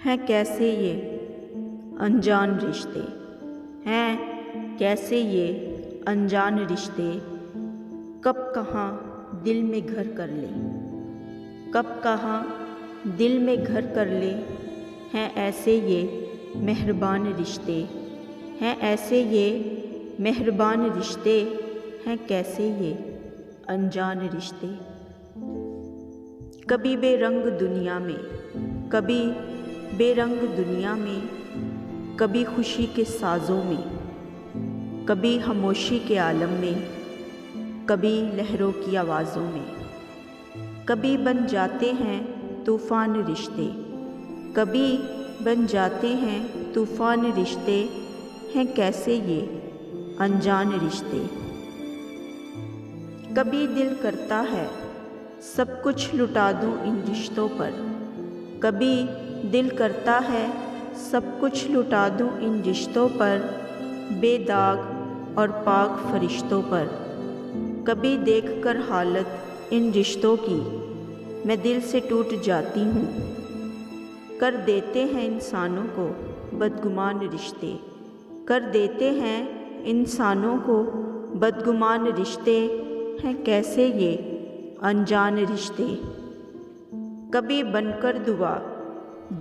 हैं कैसे ये अनजान रिश्ते, हैं कैसे ये अनजान रिश्ते। कब कहाँ दिल में घर कर ले, कब कहाँ दिल में घर कर ले। हैं ऐसे ये मेहरबान रिश्ते, हैं ऐसे ये मेहरबान रिश्ते। हैं कैसे ये अनजान रिश्ते। कभी बेरंग दुनिया में, कभी बेरंग दुनिया में, कभी खुशी के साज़ों में, कभी खामोशी के आलम में, कभी लहरों की आवाज़ों में। कभी बन जाते हैं तूफ़ान रिश्ते, कभी बन जाते हैं तूफ़ान रिश्ते। हैं कैसे ये अनजान रिश्ते। कभी दिल करता है सब कुछ लुटा दूं इन रिश्तों पर, कभी दिल करता है सब कुछ लुटा दूं इन रिश्तों पर, बेदाग और पाक फरिश्तों पर। कभी देखकर हालत इन रिश्तों की मैं दिल से टूट जाती हूँ। कर देते हैं इंसानों को बदगुमान रिश्ते, कर देते हैं इंसानों को बदगुमान रिश्ते। हैं कैसे ये अनजान रिश्ते। कभी बनकर दुआ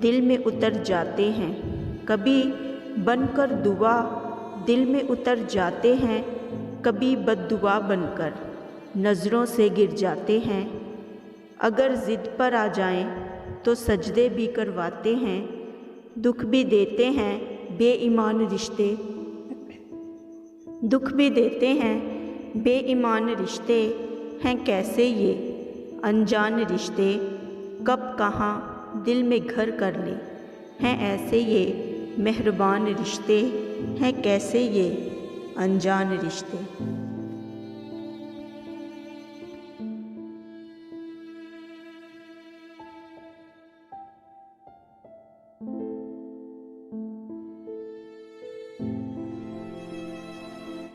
दिल में उतर जाते हैं, कभी बनकर दुआ दिल में उतर जाते हैं, कभी बद्दुआ बनकर नज़रों से गिर जाते हैं। अगर ज़िद पर आ जाएं तो सजदे भी करवाते हैं, दुख भी देते हैं बेईमान रिश्ते, दुख भी देते हैं बेईमान रिश्ते। हैं कैसे ये अनजान रिश्ते। कब कहाँ दिल में घर कर ले। हैं ऐसे ये मेहरबान रिश्ते, हैं कैसे ये अनजान रिश्ते।